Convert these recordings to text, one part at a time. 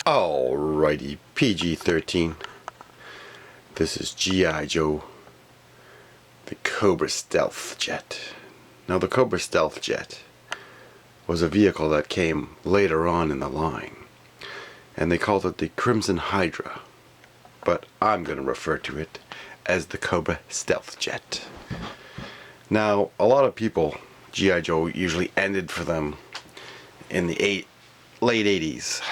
Alrighty, PG-13. This is G.I. Joe, the Cobra Stealth Jet. Now the Cobra Stealth Jet was a vehicle that came later on in the line, and they called it the Crimson Hydra, but I'm going to refer to it as the Cobra Stealth Jet. Now, a lot of people, G.I. Joe usually ended for them in the late 80s.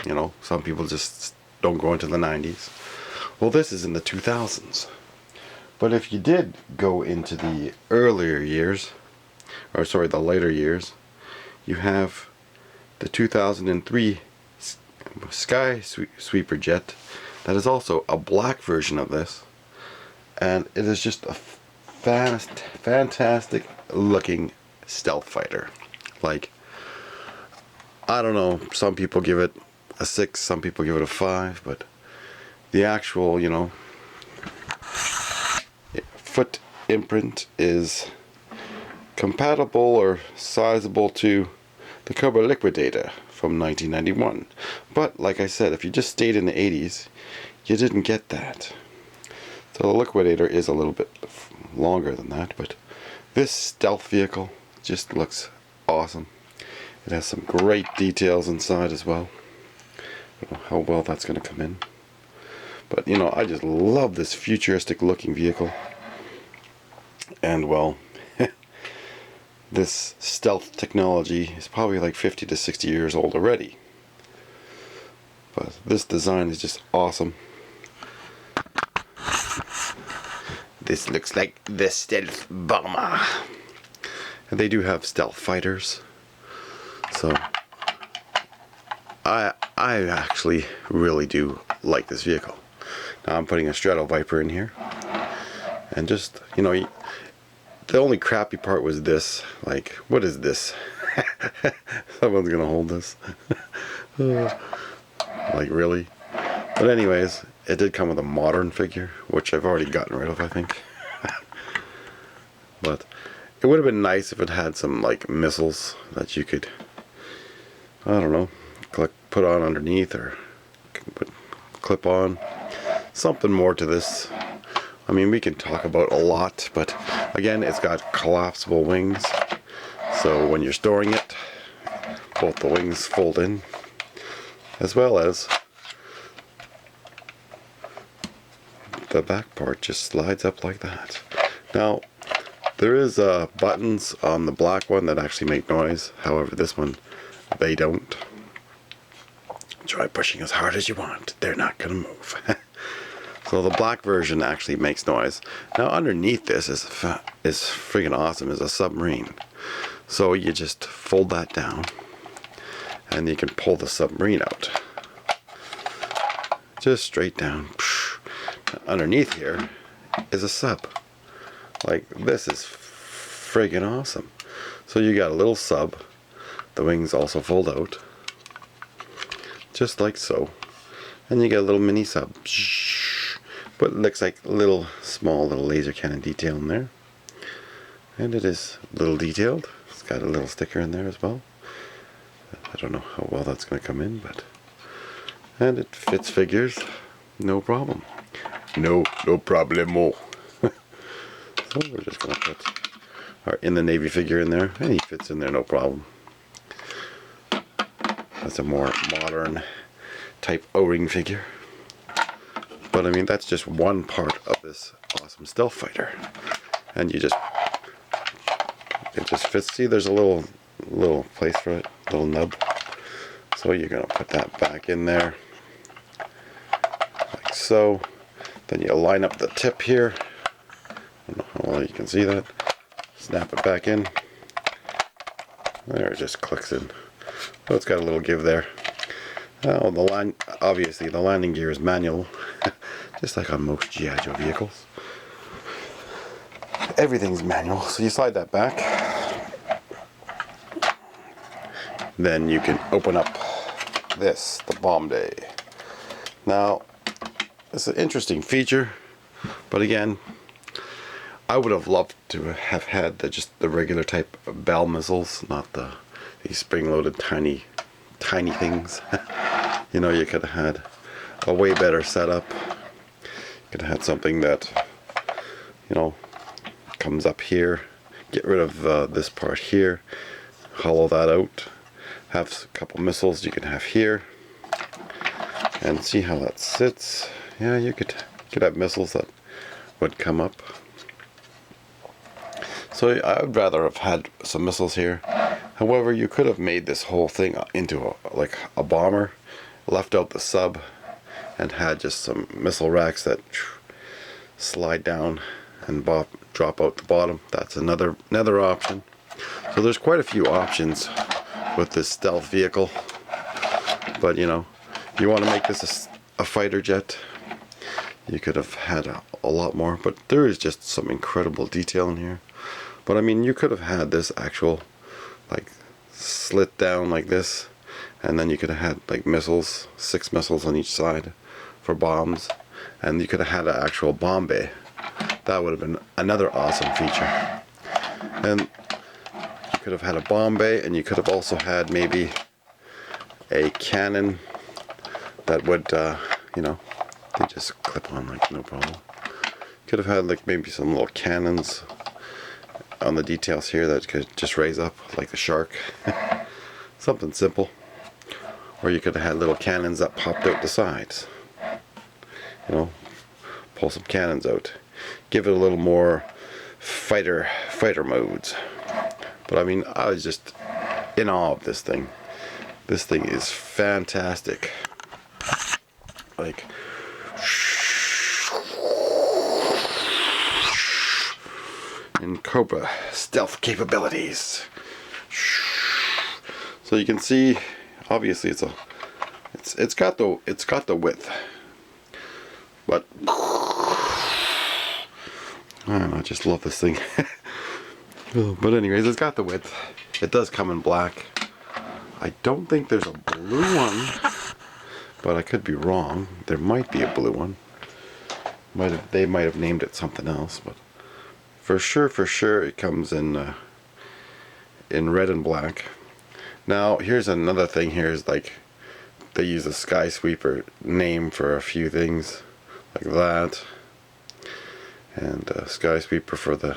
You know, some people just don't go into the 90s. Well, this is in the 2000s. But if you did go into the earlier years, or sorry, the later years, you have the 2003 Sky Sweeper Jet that is also a black version of this, and it is just a fantastic looking stealth fighter. Like, I don't know, some people give it a 6, some people give it a 5, but the actual, you know, foot imprint is compatible or sizable to the Cobra Liquidator from 1991. But like I said, if you just stayed in the 80s, you didn't get that. So the Liquidator is a little bit longer than that, but this stealth vehicle just looks awesome. It has some great details inside as well. I don't know how well that's going to come in, but you know, I just love this futuristic looking vehicle. And well, this stealth technology is probably like 50 to 60 years old already, but this design is just awesome. This looks like the stealth bomber, and they do have stealth fighters. So I actually really do like this vehicle. Now I'm putting a Strato Viper in here, and just, you know, the only crappy part was this. Like, what is this? Someone's gonna hold this. Like, really? But anyways, it did come with a modern figure, which I've already gotten rid of, I think. But it would have been nice if it had some like missiles that you could, I don't know, put on underneath, or clip on. Something more to this. I mean, we can talk about a lot, but again, it's got collapsible wings, so when you're storing it, both the wings fold in, as well as the back part just slides up like that. Now, there is buttons on the black one that actually make noise. However, this one, they don't. Try pushing as hard as you want. They're not going to move. So the black version actually makes noise. Now underneath this is friggin' awesome, is a submarine. So you just fold that down, and you can pull the submarine out. Just straight down. Underneath here is a sub. Like, this is friggin' awesome. So you got a little sub. The wings also fold out, just like so. And you get a little mini sub. But it looks like a small little laser cannon detail in there. And it is a little detailed. It's got a little sticker in there as well. I don't know how well that's going to come in, but... And it fits figures, no problem. No problemo. So we're just going to put our In the Navy figure in there, and he fits in there no problem. That's a more modern type O-ring figure. But I mean, that's just one part of this awesome stealth fighter. And it just fits. See, there's a little place for it, little nub. So you're gonna put that back in there, like so. Then you line up the tip here. I don't know how well you can see that. Snap it back in. There, it just clicks in. So it's got a little give there. Oh, obviously the landing gear is manual, just like on most G.I. Joe vehicles. Everything's manual, so you slide that back. Then you can open up this, the Bomb Day. Now, it's an interesting feature, but again, I would have loved to have had just the regular type of bell missiles, not these spring-loaded tiny things. You know, you could have had a way better setup. You could have had something that, you know, comes up here. Get rid of this part here. Hollow that out. Have a couple missiles you can have here. And see how that sits. Yeah, you could have missiles that would come up. So I would rather have had some missiles here. However, you could have made this whole thing into like a bomber, left out the sub, and had just some missile racks that slide down and drop out the bottom. That's another option. So there's quite a few options with this stealth vehicle. But you know, you want to make this a fighter jet, you could have had a lot more. But there is just some incredible detail in here. But I mean, you could have had this actual like slit down like this, and then you could have had like missiles, 6 missiles on each side for bombs, and you could have had an actual bomb bay. That would have been another awesome feature. And you could have had a bomb bay, and you could have also had maybe a cannon that would, you know, they just clip on like no problem. Could have had like maybe some little cannons on the details here that could just raise up like the shark. Something simple. Or you could have had little cannons that popped out the sides. You know, pull some cannons out. Give it a little more fighter modes. But I mean, I was just in awe of this thing. This thing is fantastic. Like, in Cobra stealth capabilities. So you can see, obviously it's got the width, but I don't know, I just love this thing. But anyways, it's got the width. It does come in black. I don't think there's a blue one, but I could be wrong. There might be a blue one. They might have named it something else, but for sure it comes in red and black. Now here's another thing. Here's like they use a Skysweeper name for a few things like that, and Skysweeper for the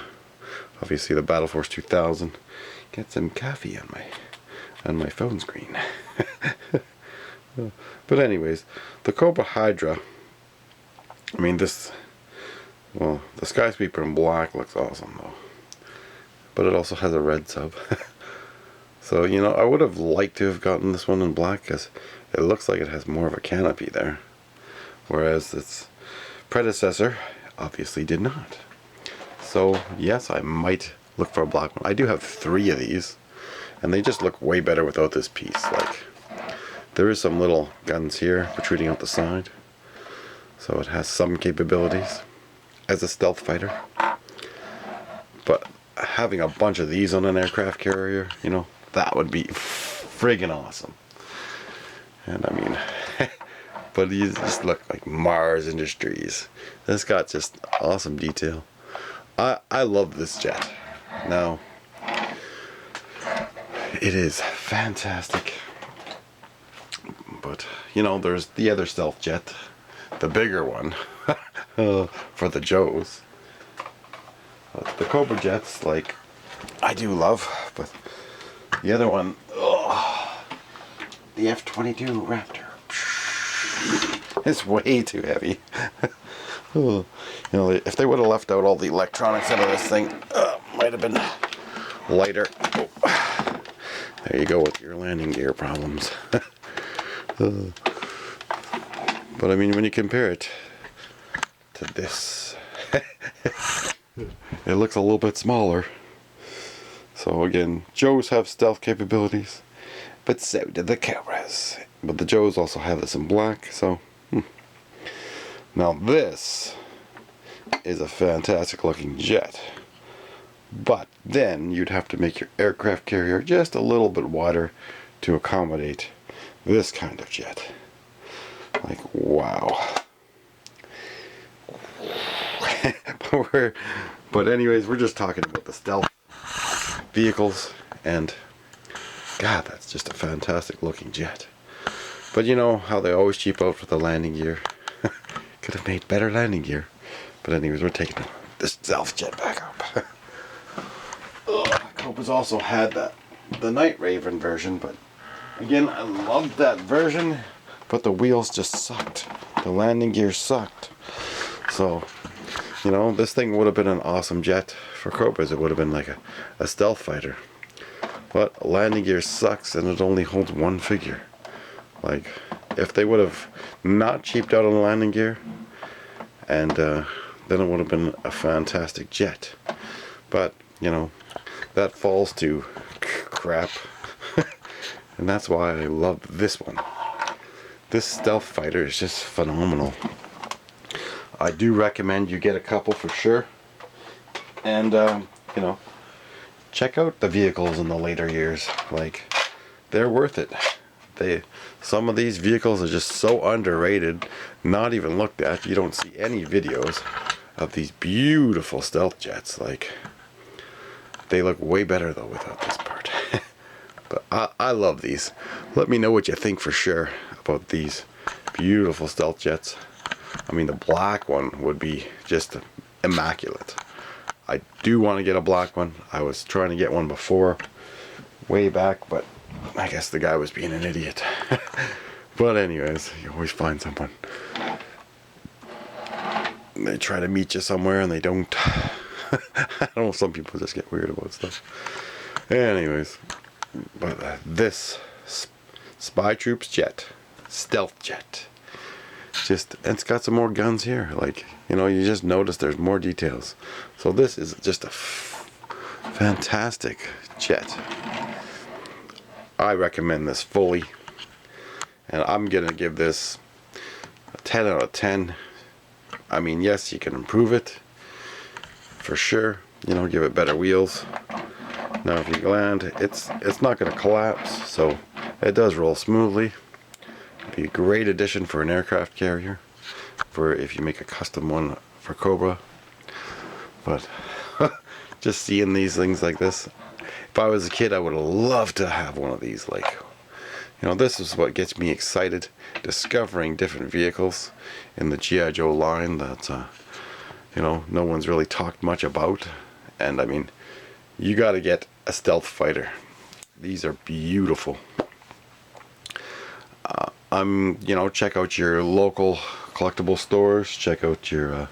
obviously the Battle Force 2000. Get some coffee on my phone screen. But anyways, the Cobra Hydra, I mean this, well, the Skysweeper in black looks awesome though, but it also has a red sub. So you know, I would have liked to have gotten this one in black because it looks like it has more of a canopy there, whereas its predecessor obviously did not. So yes, I might look for a black one. I do have 3 of these, and they just look way better without this piece. Like, there is some little guns here protruding out the side, so it has some capabilities as a stealth fighter. But having a bunch of these on an aircraft carrier, you know, that would be friggin' awesome. And I mean, but these just look like Mars Industries. This got just awesome detail. I love this jet. Now, it is fantastic. But, you know, there's the other stealth jet, the bigger one, for the Joes. But the Cobra jets, like, I do love, but the other one, the F-22 Raptor, it's way too heavy. You know, if they would have left out all the electronics out of this thing, might have been lighter. Oh. There you go with your landing gear problems. But I mean, when you compare it to this, it looks a little bit smaller. So again, Joes have stealth capabilities, but so do the Cobras. But the Joes also have this in black, so now this is a fantastic looking jet, but then you'd have to make your aircraft carrier just a little bit wider to accommodate this kind of jet. Like, wow. But anyways, we're just talking about the stealth vehicles, and God, that's just a fantastic looking jet. But you know how they always cheap out for the landing gear. Could have made better landing gear. But anyways, we're taking the stealth jet back up. Cobra's also had the Night Raven version, but again, I loved that version, but the wheels just sucked. The landing gear sucked. So, you know, this thing would have been an awesome jet for Cobras. It would have been like a stealth fighter. But landing gear sucks and it only holds one figure. Like, if they would have not cheaped out on the landing gear, and then it would have been a fantastic jet. But, you know, that falls to crap. And that's why I love this one. This stealth fighter is just phenomenal. I do recommend you get a couple for sure. And, you know, check out the vehicles in the later years. Like, they're worth it. Some of these vehicles are just so underrated, not even looked at. You don't see any videos of these beautiful stealth jets. Like, they look way better though without this part. But I love these. Let me know what you think for sure about these beautiful stealth jets. I mean, the black one would be just immaculate. I do want to get a black one. I was trying to get one before, way back, but I guess the guy was being an idiot. But anyways, you always find someone. They try to meet you somewhere and they don't. I don't know, some people just get weird about stuff. Anyways, but this Spy Troops jet, stealth jet, just, it's got some more guns here. Like, you know, you just notice there's more details. So this is just a fantastic jet. I recommend this fully, and I'm gonna give this a 10 out of 10. I mean, yes, you can improve it for sure. You know, give it better wheels. Now, if you land, it's not gonna collapse, so it does roll smoothly. It'd be a great addition for an aircraft carrier, for if you make a custom one for Cobra. But just seeing these things like this, if I was a kid, I would have loved to have one of these. Like, you know, this is what gets me excited, discovering different vehicles in the G.I.Joe line that, you know, no one's really talked much about. And I mean, you got to get a stealth fighter. These are beautiful. You know, check out your local collectible stores. Check out your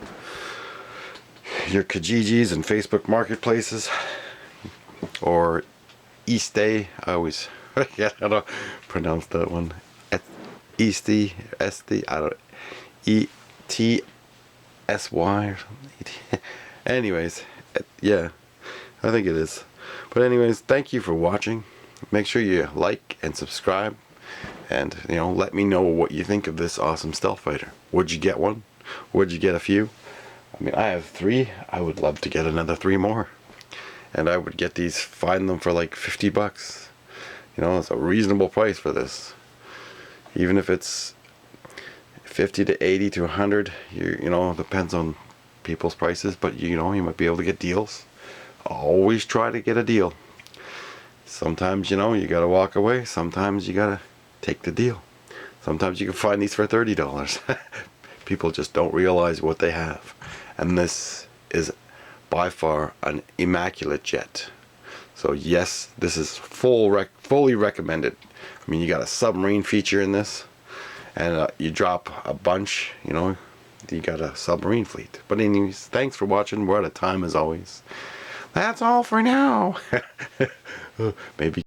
Kijijis and Facebook marketplaces, or Eastay. I always forget how to pronounce that one. Easty, Esty. I don't. ETSY or something. Anyways, yeah, I think it is. But anyways, thank you for watching. Make sure you like and subscribe. And, you know, let me know what you think of this awesome stealth fighter. Would you get one? Would you get a few? I mean, I have 3. I would love to get another 3 more. And I would get these, find them for like $50. You know, it's a reasonable price for this. Even if it's 50 to 80 to 100, you know, it depends on people's prices, but you know, you might be able to get deals. Always try to get a deal. Sometimes, you know, you gotta walk away. Sometimes you gotta take the deal. Sometimes you can find these for $30. People just don't realize what they have. And this is by far an immaculate jet. So yes, this is fully recommended. I mean, you got a submarine feature in this, and you drop a bunch, you know, you got a submarine fleet. But anyways, thanks for watching. We're out of time as always. That's all for now. Maybe